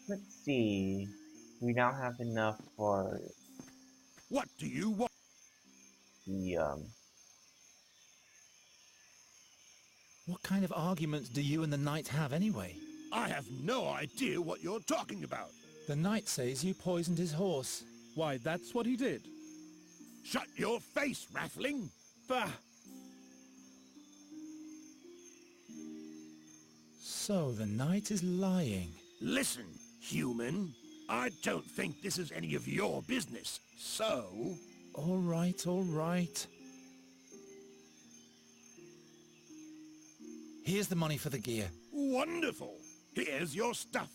Let's see. We now have enough for What do you want? the What kind of arguments do you and the knight have anyway? I have no idea what you're talking about. The knight says you poisoned his horse. Why, that's what he did. Shut your face, Rathling! Bah! So the knight is lying. Listen, human. I don't think this is any of your business, so... All right, all right. Here's the money for the gear. Wonderful! Here's your stuff.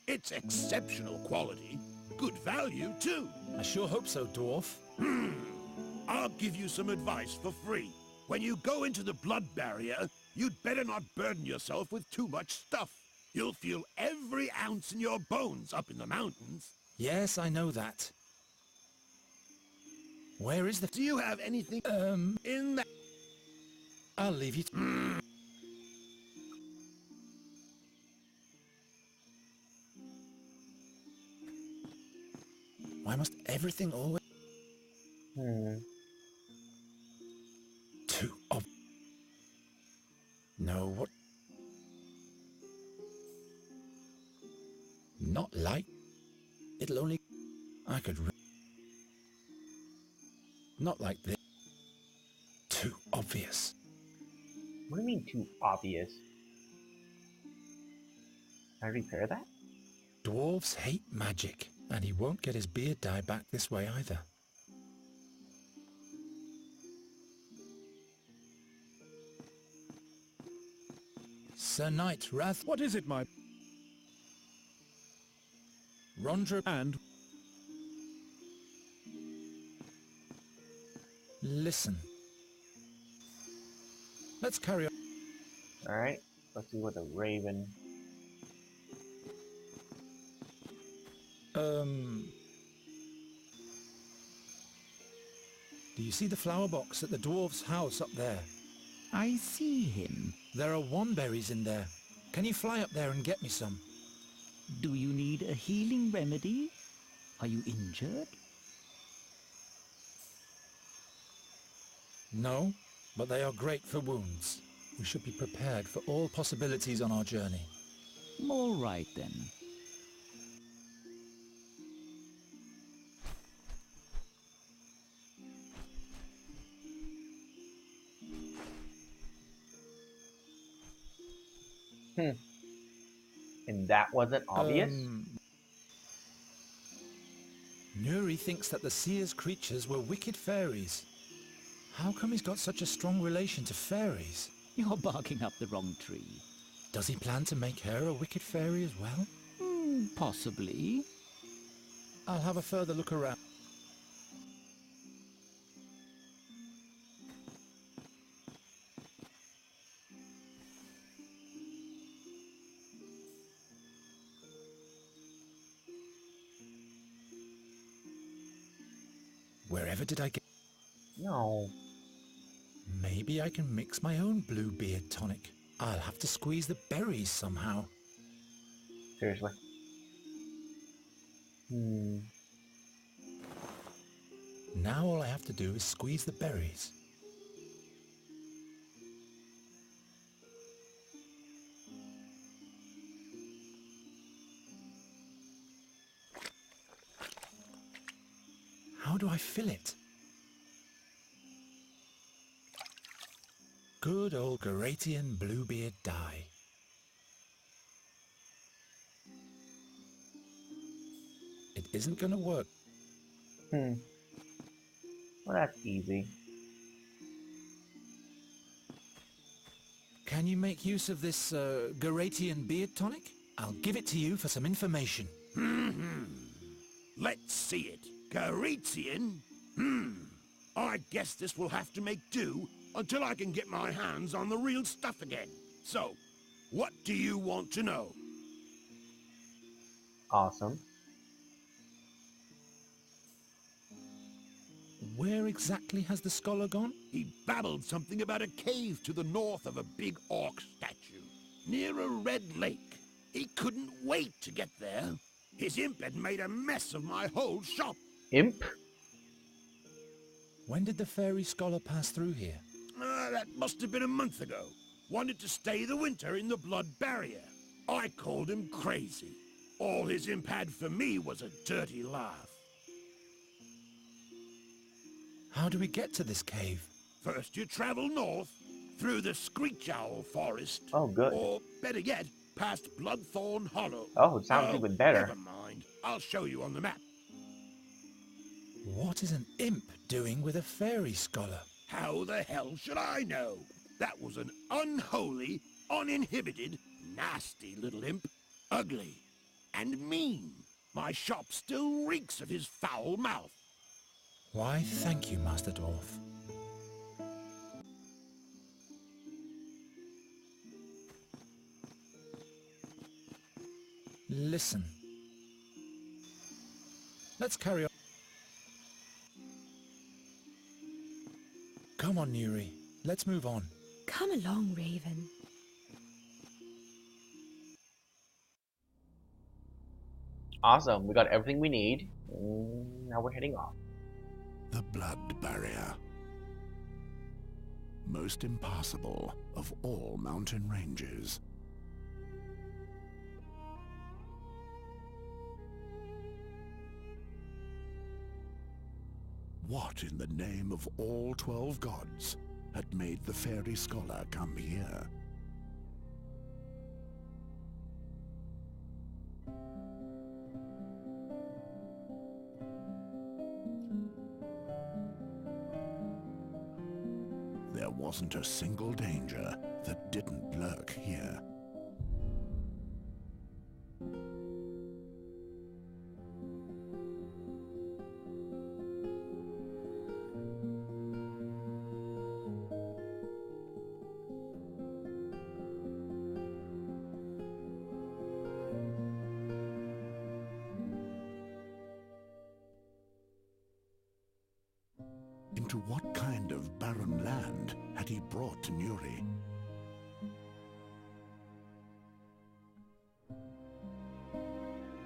It's exceptional quality. Good value, too. I sure hope so, dwarf. I'll give you some advice for free. When you go into the blood barrier, you'd better not burden yourself with too much stuff. You'll feel every ounce in your bones up in the mountains. Yes, I know that. Where is the... Do you have anything, in that? I'll leave you to... Why must everything always... Too ob... No, what... Not like... It'll only... I could... Not like this. Too obvious. What do you mean too obvious? Can I repair that? Dwarves hate magic, and he won't get his beard dye back this way either. Sir Knight Rath... What is it, my... Rondra... And... Listen. Let's carry on. Alright, let's see what the raven... Do you see the flower box at the dwarf's house up there? I see him. There are womberries in there. Can you fly up there and get me some? Do you need a healing remedy? Are you injured? No, but they are great for wounds. We should be prepared for all possibilities on our journey. All right then. And that wasn't obvious? Nuri thinks that the seer's creatures were wicked fairies. How come he's got such a strong relation to fairies? You're barking up the wrong tree. Does he plan to make her a wicked fairy as well? Possibly. I'll have a further look around. Wherever did I get... No. Maybe I can mix my own blue beard tonic. I'll have to squeeze the berries somehow. Seriously. Now all I have to do is squeeze the berries. How do I fill it? Good old Garatian Bluebeard dye. It isn't going to work. Well, that's easy. Can you make use of this Garatian beard tonic? I'll give it to you for some information. Let's see it. Garetian? I guess this will have to make do until I can get my hands on the real stuff again. So, what do you want to know? Awesome. Where exactly has the scholar gone? He babbled something about a cave to the north of a big orc statue, near a red lake. He couldn't wait to get there. His imp had made a mess of my whole shop. Imp? When did the fairy scholar pass through here? That must have been a month ago. Wanted to stay the winter in the blood barrier. I called him crazy. All his imp had for me was a dirty laugh. How do we get to this cave? First you travel north, through the Screech Owl Forest. Oh, good. Or, better yet, past Bloodthorn Hollow. Oh, it sounds even better. Never mind. I'll show you on the map. What is an imp doing with a fairy scholar? How the hell should I know? That was an unholy, uninhibited, nasty little imp. Ugly and mean. My shop still reeks of his foul mouth. Why, thank you, Master Dwarf. Listen. Let's carry on. Come on, Nuri. Let's move on. Come along, Raven. Awesome, we got everything we need. Now we're heading off. The blood barrier. Most impassable of all mountain ranges. What in the name of all 12 gods had made the fairy scholar come here? There wasn't a single danger that didn't lurk here. Into what kind of barren land had he brought Nuri?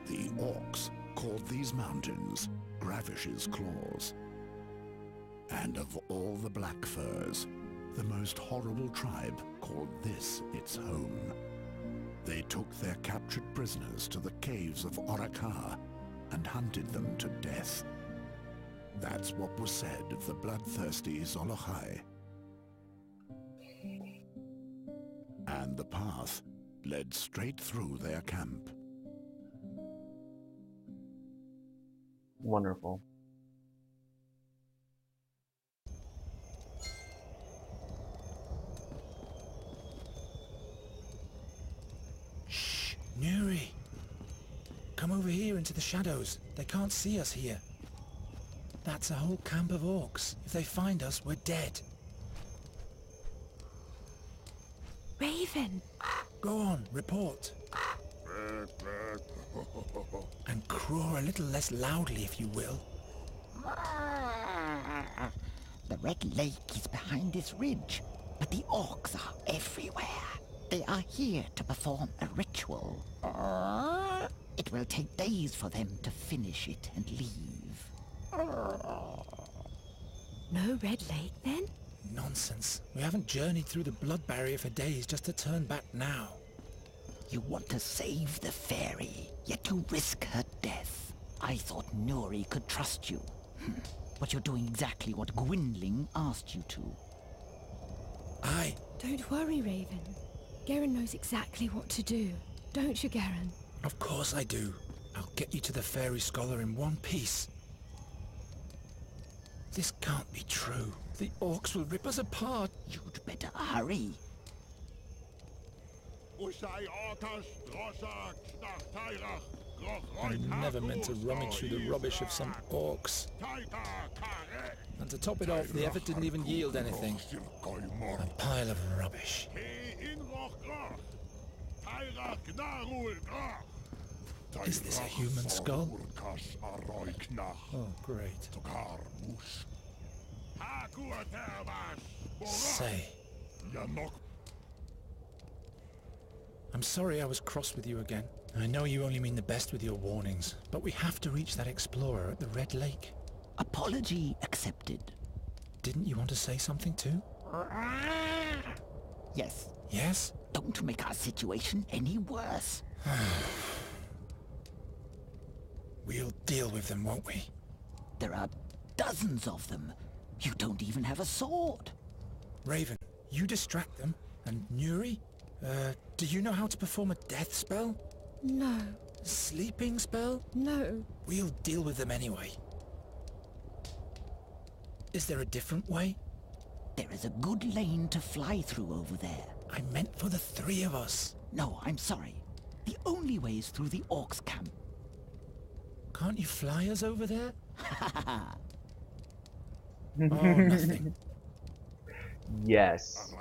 The orcs called these mountains Gravish's Claws. And of all the black furs, the most horrible tribe called this its home. They took their captured prisoners to the caves of Orakar and hunted them to death. That's what was said of the bloodthirsty Zolochai. And the path led straight through their camp. Wonderful. Shh! Nuri! Come over here into the shadows. They can't see us here. That's a whole camp of orcs. If they find us, we're dead. Raven! Go on, report. And croar a little less loudly, if you will. The Red Lake is behind this ridge, but the orcs are everywhere. They are here to perform a ritual. It will take days for them to finish it and leave. No Red Lake, then? Nonsense. We haven't journeyed through the blood barrier for days just to turn back now. You want to save the fairy, yet you risk her death. I thought Nuri could trust you. But you're doing exactly what Gwynling asked you to. Aye. Don't worry, Raven. Garen knows exactly what to do. Don't you, Garen? Of course I do. I'll get you to the fairy scholar in one piece. This can't be true. The orcs will rip us apart. You'd better hurry. I never meant to rummage through the rubbish of some orcs. And to top it off, the effort didn't even yield anything. A pile of rubbish. Is this a human skull? Oh, great. Say. I'm I'm sorry I was cross with you again. I know you only mean the best with your warnings, but we have to reach that explorer at the Red Lake. Apology accepted. Didn't you want to say something too? Yes. Yes? Don't make our situation any worse. We'll deal with them, won't we? There are dozens of them. You don't even have a sword. Raven, you distract them. And Nuri? Do you know how to perform a death spell? No. Sleeping spell? No. We'll deal with them anyway. Is there a different way? There is a good lane to fly through over there. I meant for the three of us. No, I'm sorry. The only way is through the Orcs camp. Can't you fly us over there? Oh, nothing. Yes.